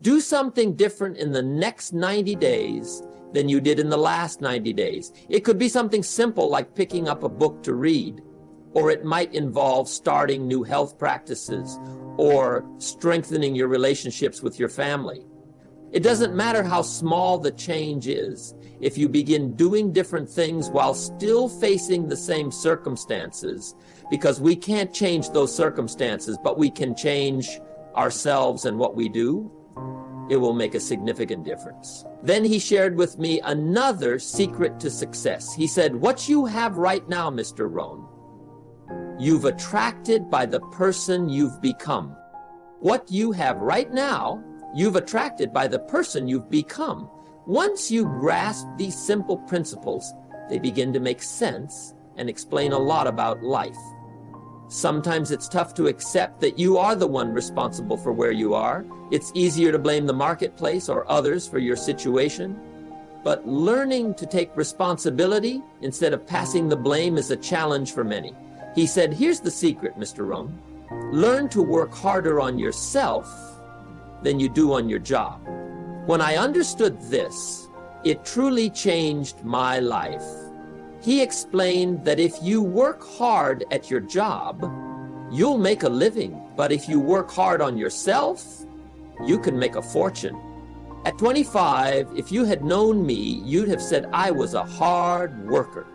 Do something different in the next 90 days than you did in the last 90 days. It could be something simple like picking up a book to read, or it might involve starting new health practices or strengthening your relationships with your family. It doesn't matter how small the change is. If you begin doing different things while still facing the same circumstances, because we can't change those circumstances, but we can change ourselves and what we do, it will make a significant difference. Then he shared with me another secret to success. He said, what you have right now, Mr. Rohn, you've attracted by the person you've become. What you have right now, you've attracted by the person you've become. Once you grasp these simple principles, they begin to make sense and explain a lot about life. Sometimes it's tough to accept that you are the one responsible for where you are. It's easier to blame the marketplace or others for your situation. But learning to take responsibility instead of passing the blame is a challenge for many. He said, here's the secret, Mr. Rohn. Learn to work harder on yourself than you do on your job. When I understood this, it truly changed my life. He explained that if you work hard at your job, you'll make a living. But if you work hard on yourself, you can make a fortune. At 25, if you had known me, you'd have said I was a hard worker.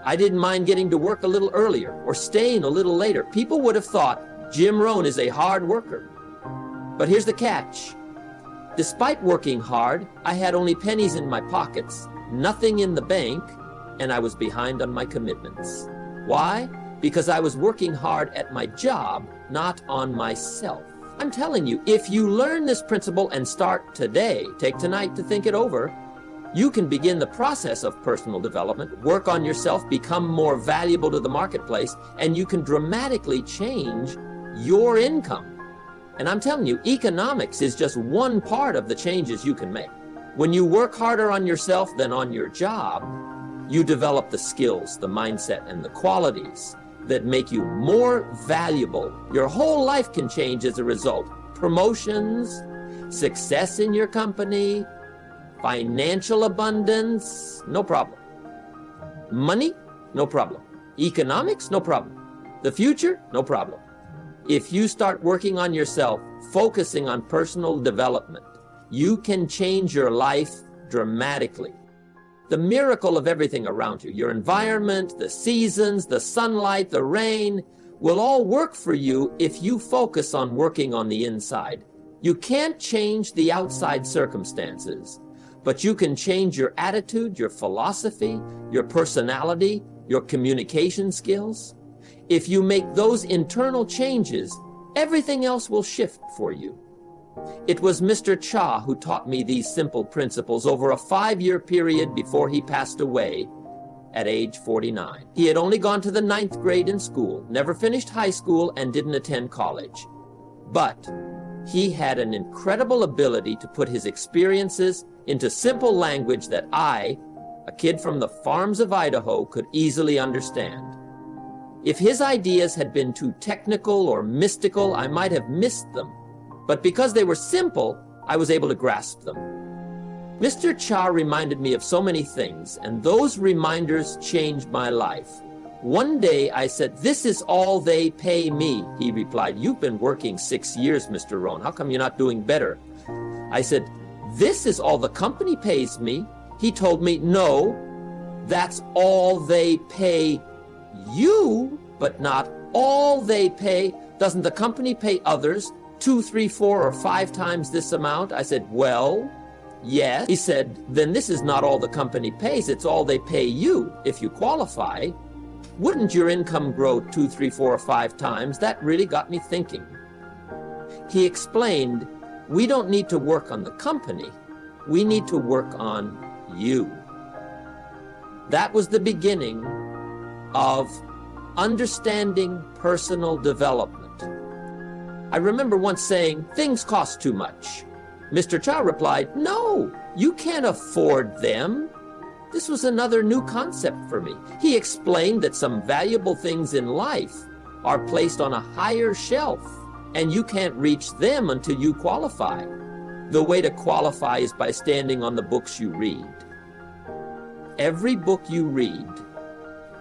I didn't mind getting to work a little earlier or staying a little later. People would have thought Jim Rohn is a hard worker. But here's the catch. Despite working hard, I had only pennies in my pockets, nothing in the bank, and I was behind on my commitments. Why? Because I was working hard at my job, not on myself. I'm telling you, if you learn this principle and start today, take tonight to think it over, you can begin the process of personal development, work on yourself, become more valuable to the marketplace, and you can dramatically change your income. And I'm telling you, economics is just one part of the changes you can make. When you work harder on yourself than on your job, you develop the skills, the mindset, and the qualities that make you more valuable. Your whole life can change as a result. Promotions, success in your company, financial abundance, no problem. Money, no problem. Economics, no problem. The future, no problem. If you start working on yourself, focusing on personal development, you can change your life dramatically. The miracle of everything around you, your environment, the seasons, the sunlight, the rain, will all work for you if you focus on working on the inside. You can't change the outside circumstances, but you can change your attitude, your philosophy, your personality, your communication skills. If you make those internal changes, everything else will shift for you. It was Mr. Cha who taught me these simple principles over a 5-year period before he passed away at age 49. He had only gone to the 9th grade in school, never finished high school, and didn't attend college. But he had an incredible ability to put his experiences into simple language that I, a kid from the farms of Idaho, could easily understand. If his ideas had been too technical or mystical, I might have missed them. But because they were simple, I was able to grasp them. Mr. Cha reminded me of so many things, and those reminders changed my life. One day I said, "This is all they pay me." He replied, "You've been working 6 years, Mr. Rohn. How come you're not doing better?" I said, "This is all the company pays me." He told me, "No, that's all they pay you, but not all they pay. Doesn't the company pay others 2, 3, 4, or 5 times this amount?" I said, "Well, yes." He said, "Then this is not all the company pays, it's all they pay you if you qualify. Wouldn't your income grow 2, 3, 4, or 5 times?" That really got me thinking. He explained, we don't need to work on the company, we need to work on you. That was the beginning of understanding personal development. I remember once saying, "Things cost too much." Mr. Cha replied, "No, you can't afford them." This was another new concept for me. He explained that some valuable things in life are placed on a higher shelf, and you can't reach them until you qualify. The way to qualify is by standing on the books you read. Every book you read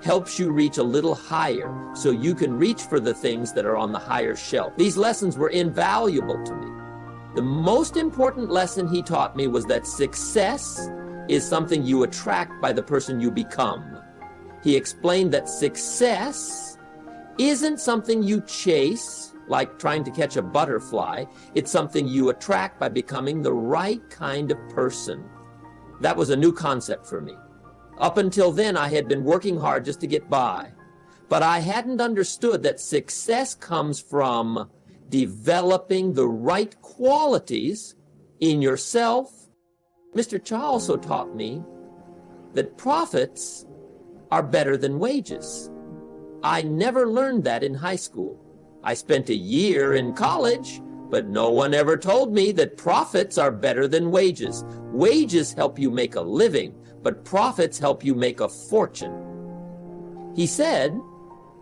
helps you reach a little higher so you can reach for the things that are on the higher shelf. These lessons were invaluable to me. The most important lesson he taught me was that success is something you attract by the person you become. He explained that success isn't something you chase, like trying to catch a butterfly. It's something you attract by becoming the right kind of person. That was a new concept for me. Up until then, I had been working hard just to get by. But I hadn't understood that success comes from developing the right qualities in yourself. Mr. Cha also taught me that profits are better than wages. I never learned that in high school. I spent a year in college, but no one ever told me that profits are better than wages. Wages help you make a living, but profits help you make a fortune. He said,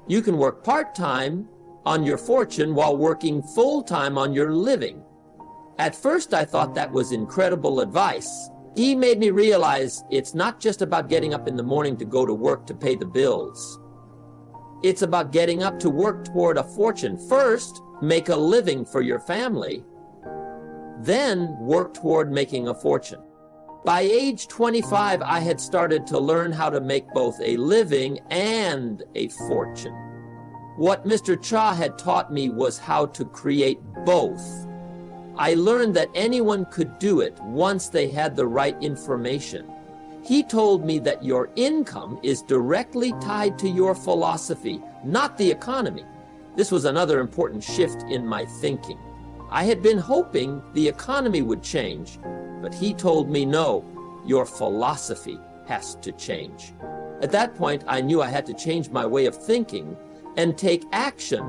you can work part-time on your fortune while working full-time on your living. At first, I thought that was incredible advice. He made me realize it's not just about getting up in the morning to go to work to pay the bills. It's about getting up to work toward a fortune. First, make a living for your family, then work toward making a fortune. By age 25, I had started to learn how to make both a living and a fortune. What Mr. Cha had taught me was how to create both. I learned that anyone could do it once they had the right information. He told me that your income is directly tied to your philosophy, not the economy. This was another important shift in my thinking. I had been hoping the economy would change, but he told me no, your philosophy has to change. At that point, I knew I had to change my way of thinking and take action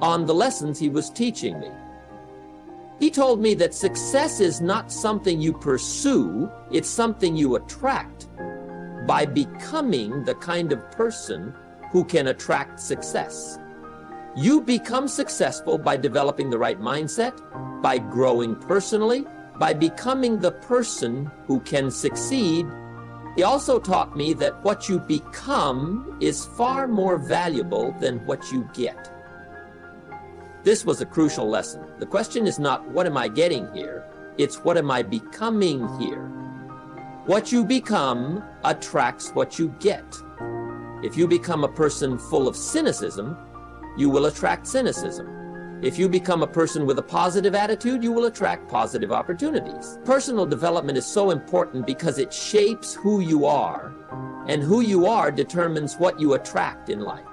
on the lessons he was teaching me. He told me that success is not something you pursue, it's something you attract by becoming the kind of person who can attract success. You become successful by developing the right mindset, by growing personally, by becoming the person who can succeed. He also taught me that what you become is far more valuable than what you get. This was a crucial lesson. The question is not, what am I getting here? It's, what am I becoming here? What you become attracts what you get. If you become a person full of cynicism, you will attract cynicism. If you become a person with a positive attitude, you will attract positive opportunities. Personal development is so important because it shapes who you are, and who you are determines what you attract in life.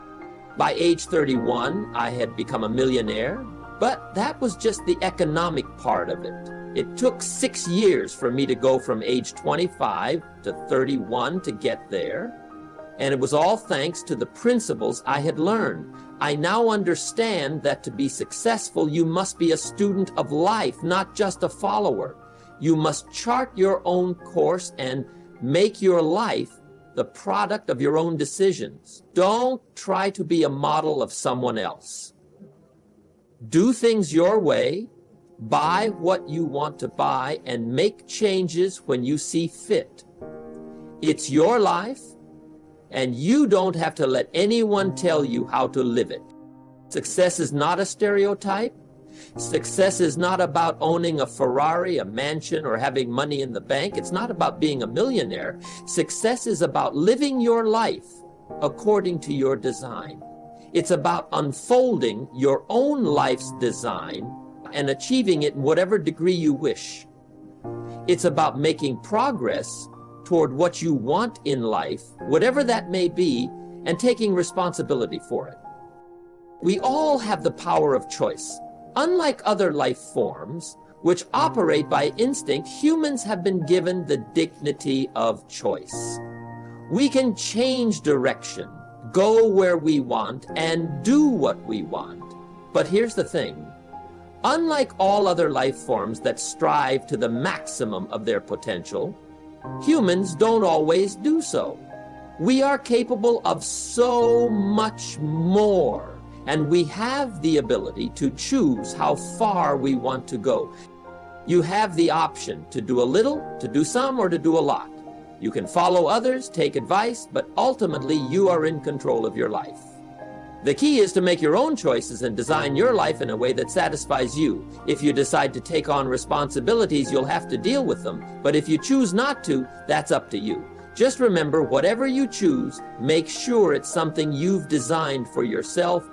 By age 31, I had become a millionaire, but that was just the economic part of it. It took 6 years for me to go from age 25 to 31 to get there, and it was all thanks to the principles I had learned. I now understand that to be successful, you must be a student of life, not just a follower. You must chart your own course and make your life the product of your own decisions. Don't try to be a model of someone else. Do things your way, buy what you want to buy, and make changes when you see fit. It's your life, and you don't have to let anyone tell you how to live it. Success is not a stereotype. Success is not about owning a Ferrari, a mansion, or having money in the bank. It's not about being a millionaire. Success is about living your life according to your design. It's about unfolding your own life's design and achieving it in whatever degree you wish. It's about making progress toward what you want in life, whatever that may be, and taking responsibility for it. We all have the power of choice. Unlike other life forms, which operate by instinct, humans have been given the dignity of choice. We can change direction, go where we want, and do what we want. But here's the thing. Unlike all other life forms that strive to the maximum of their potential, humans don't always do so. We are capable of so much more. And we have the ability to choose how far we want to go. You have the option to do a little, to do some, or to do a lot. You can follow others, take advice, but ultimately you are in control of your life. The key is to make your own choices and design your life in a way that satisfies you. If you decide to take on responsibilities, you'll have to deal with them. But if you choose not to, that's up to you. Just remember, whatever you choose, make sure it's something you've designed for yourself.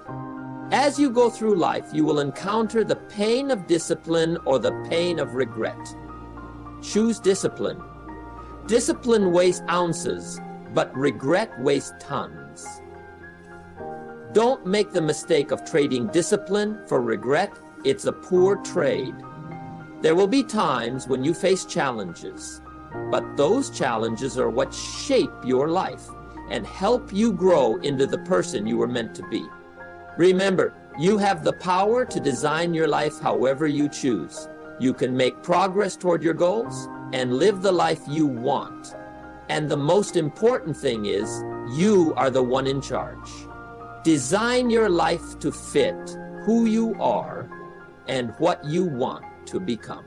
As you go through life, you will encounter the pain of discipline or the pain of regret. Choose discipline. Discipline wastes ounces, but regret wastes tons. Don't make the mistake of trading discipline for regret. It's a poor trade. There will be times when you face challenges, but those challenges are what shape your life and help you grow into the person you were meant to be. Remember, you have the power to design your life however you choose. You can make progress toward your goals and live the life you want. And the most important thing is, you are the one in charge. Design your life to fit who you are and what you want to become.